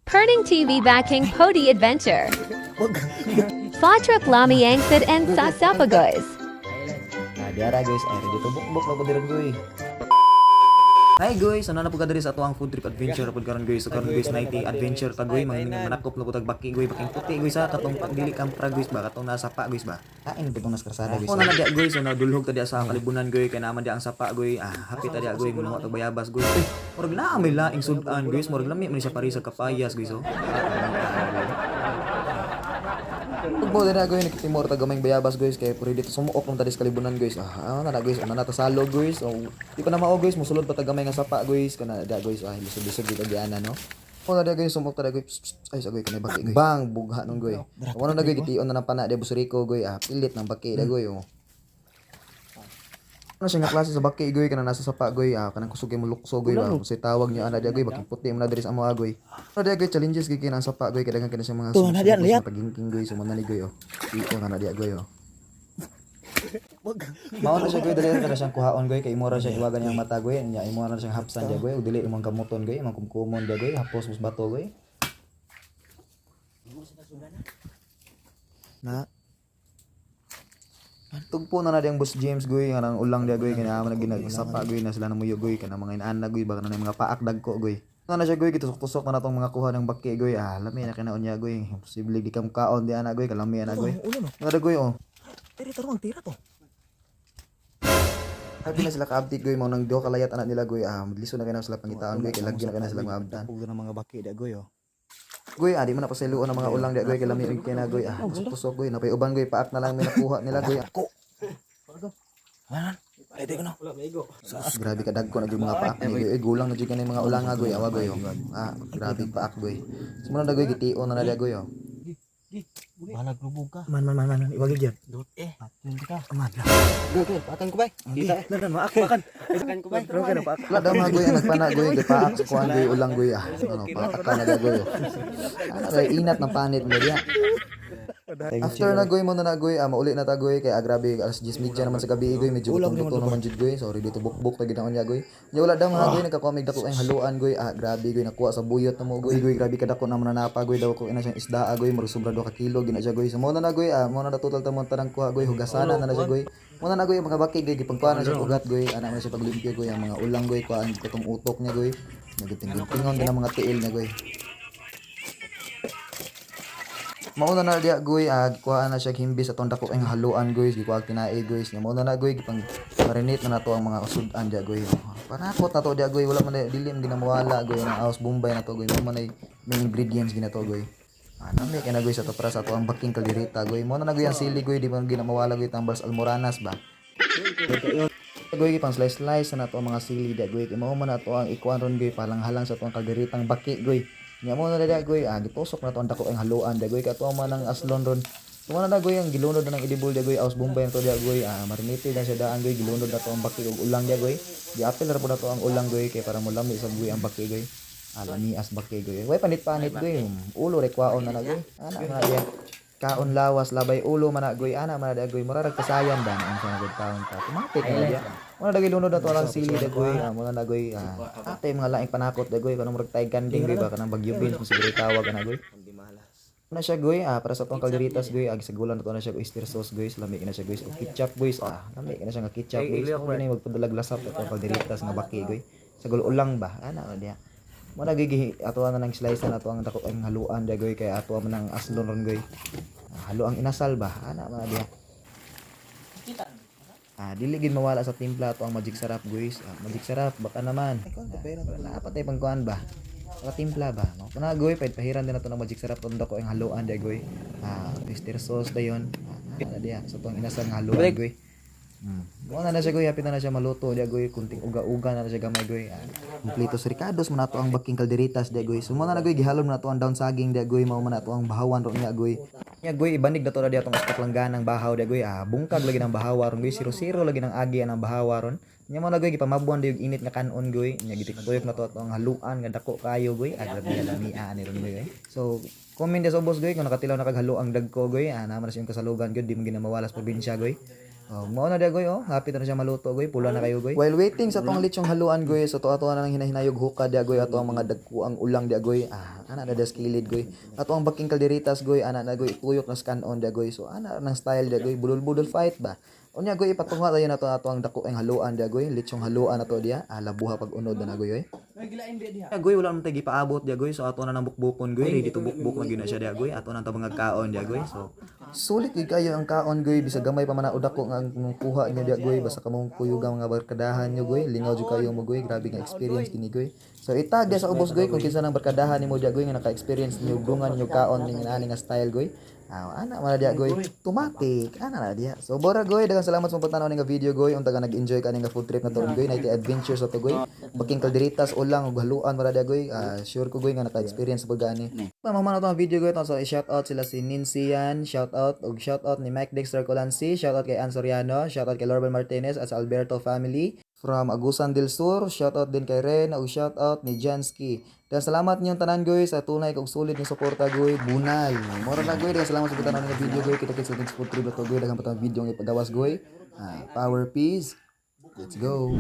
Perning TV backing Podi Adventure. Fatrap Lami Yangsid and Sasapagoys. Diara guys, ay ready to bukbok na po diran guys. Hi guys, ano na po kadiri sa atuang food trip adventure po karon guys. So karon guys nighty adventure ta guys, manakop na po tag baki guys, baking puti guys sa katong pagdili kam pra guys ba katong nasa pa guys ba. Kain po tong nas karsada guys. Ako na dia guys, so nadulhog ta dia sa kalibunan guys, kay naman dia ang sapa guys. Happy ta dia guys, mo tag bayabas guys. Murag na may laing sudan guys, murag lami man siya pari sa kapayas guys oh. Pagbo na guys, nakitimor ta gamay bayabas guys kay pwede dito sumuok nung tadis kalibunan guys. Ano na guys, ano na ta salo guys. Di pa na mao guys, musulod pa ta gamay nga sapa guys kana da guys. Lisod-lisod gyud agiana no. Wala da guys, sumuok ta da guys. Ay sa guys kanay baki guys. Bang bugha nung guys. Wala na guys gition na ng pana de busriko guys. Pilit ng baki da guys oh. Ano siya nga klase sa baki goy kana nasa sapa goy kanang kusog kay mulukso goy ba say tawag niya ana dia goy baking puti mo na diri sa amo goy. Ano dia goy challenges gyud kinang sapa goy kadagan kana siya mga pagingking goy sumana ni goy oh. Iko kana dia goy oh. Mao na siya goy dali kana siyang kuhaon goy kay imora siya iwagan niyang mata goy nya imora na siyang hapsan dia goy ug dili imong kamuton goy imong kumkumon dia goy hapos mus bato goy. Na tugpo na diyang Boss James goy kanang ulang dia goy kaya man ginasapa goy na sila namuyo goy kana mga inaana goy baka na mga paak dagko goy. Na siya goy gitusok-tusok na natong mga kuha ng baki goy lami na kinaon niya goy posible di kam kaon di ana goy kalami ana goy. Ngada goy oh. Tiri tarong tira to. Happy na sila ka-update goy mo nang do kalayat anak nila goy madliso na kay na sila pangitaon goy kay lagi na kay na sila maabtan. Pugo ng mga baki da goy oh. Goy di mo na pasiluon ng mga ulang di goy kay lami ug kay na goy tusok goy napay uban goy paak na lang may nakuha nila goy. Anan? Pwede ko na. Wala maigo. Grabe ka dagko na gyud mga paak ni goy. Gulang na gyud kanay mga ulang goy awa goy. Grabe paak goy. Sumunod na goy gition na na goy oh. Balag lubog ka. Man iwagi gyud. Dot patin ka. Amadla. Go, pakan ko bay. Kita. Lan maak pakan. Pakan ko bay. Pero kana paak. La daw mga goy nagpana goy paak sa kuan goy ulang goy Ano paak ka na goy. Ana kay inat ng panit mo diya. After na goy mo na goy mauli na ta goy kay grabe alas 10:30 naman sa gabi goy medyo luto naman jud goy sorry dito bukbok ta ginaon niya goy nya wala daw mga goy nagkakomig dako ang haluan goy grabe goy nakuha sa buyot na mo goy grabe ka dako na mananapa goy daw ko ina siyang isda goy murag sobra 2 ka kilo gina siya goy so mo na goy mo na total ta mo tanang kuha goy hugasana na siya goy mo na goy mga baki goy gipangkuha na siya ugat goy ana na siya paglimpyo goy ang mga ulang goy kuan katong utok niya goy nagiting-tingon din ang mga tiil niya goy. Mauna na dia goy kuha na siya himbis atong dako ang haluan goy gikuha kinae goy nya mauna na goy gipang marinate na nato ang mga usudan dia goy panakot na to dia goy wala man dilim ginamawala goy na aus bombay na to goy mo man ay may ingredients ginato goy nami kay na goy sa to para sa to ang baking kalirita goy mo na goy ang sili goy di man ginamawala goy tambals almoranas ba goy gipang slice na to ang mga sili dia goy kay mao man na to ang ikuan ron goy palang-halang sa to ang kalderitang baki goy. Nya mo na dada goy gitusok na to ang dako ang haluan da goy kato man ang aslon ron tuwa na goy ang gilunod na ng edible da goy aus bombay to da goy marinate na siya daan goy gilunod na to ang baki ug ulang da goy giapil ra po na to ang ulang goy kay para mo lami sa goy ang baki goy lami as baki goy way panit goy ulo re kwaon na goy ana nga diya kaon lawas labay ulo man na goy ana man da goy mura ra kasayan ba ang sa good taon ta tumatik na diya mo na lunod na to lang sili da goy mo na goy atay mga laing panakot da goy kanang murag tay ganding goy ba kanang bagyo beans mo siguro tawag ana goy na siya goy para sa tong kalderitas goy ag sagulan na to na siya oyster sauce goy lami na siya goy ketchup goy lami na siya nga ketchup goy mo na magpadalag lasap sa kalderitas nga baki goy sagol ulang ba ana diya mo na gigi ato na nang slice na to ang dako ang haluan da goy kay ato man ang aslon ron goy halo ang inasal ba ana man diya dili gid mawala sa timpla to ang magic sarap guys magic sarap baka naman napatay pangkuan ba sa timpla ba no kuna goy pahiran din nato ng magic sarap to dako ang haluan da goy oyster sauce dayon ana diya sa tong inasal nga haluan goy mo na siya goy hapit na siya maluto dia goy kunting uga-uga na siya gamay goy kompletos ricados man nato ang baking kalderitas dia goy so mo na goy gihalom na to ang down saging dia goy mao man nato ang bahawan ro niya goy nya goy ibanig na to na dia tong aspak langganang bahaw dia goy bungkag lagi ng bahawa ron goy 0-0 lagi ng agi ang bahawa ron Nya mo na goy gipamabuan di init nga kanon goy. Nya gitiktoyok na to atong haluan nga dako kayo goy. Grabe lami ani ron goy. So comment sa ubos goy kung nakatilaw na kaghalo ang dagko goy. Naman na siyang kasalugan goy, di mo ginamawalas probinsya goy. Mao na dia goy happy na siya maluto goy, pula na kayo goy. While waiting sa tong lechong haluan goy, so to ato na nang hinahinayog huka dia goy ato ang mga dagko ang ulang dia goy. Ana na dia skilid goy. Ato ang baking kalderitas goy, ana na goy tuyok na scan on dia goy. So ana nang style dia goy, budol-budol fight ba. Unya goy ipatunga tayo na to ato ang dako ang haluan dia goy, lechong haluan ato dia. Labuha pag unod na goy. Goy wala man tay gipaabot dia goy, so ato na nang bukbukon goy, ready to bukbuk na gyud na siya dia goy. Ato na tabang kaon dia goy. So sulit gid kayo ang kaon goy, bisag gamay pa man dako nga kuha niya dia goy, basta kamong kuyog ang mga barkadahan niyo goy, lingaw jud kayo mo goy, grabe nga experience kini goy. So itag dia sa ubos goy kung kinsa nang barkadahan nimo dia goy nga naka-experience niyo dungan niyo kaon ning ani nga style goy. Ana man dia goy, tumatik ana na dia. So bora goy, daghang salamat sa pagtanaw ning video goy, unta ka nag-enjoy ka ning food trip na to goy, na adventures sa to goy. Baking kalderitas ulang ug haluan mara dia goy. Sure ko goy nga naka-experience pag gani. Mamano to ang video goy to, so i-shout out sila si Ninsian, shout out ug shout out ni Mike Dexter Colancy, shout out kay Ann Soriano, shout out kay Lorbel Martinez at sa Alberto family from Agusan del Sur, shout out din kay Ren ug shout out ni Jansky. Dan salamat niyong tanan goy sa tunay kag sulit ni suporta goy, bunal. Mora na goy, daghang salamat sa pagtanaw ng video goy. Kita-kits sa food trip to goy, daghang patang video nga ipagawas goy. Power peace. Let's go.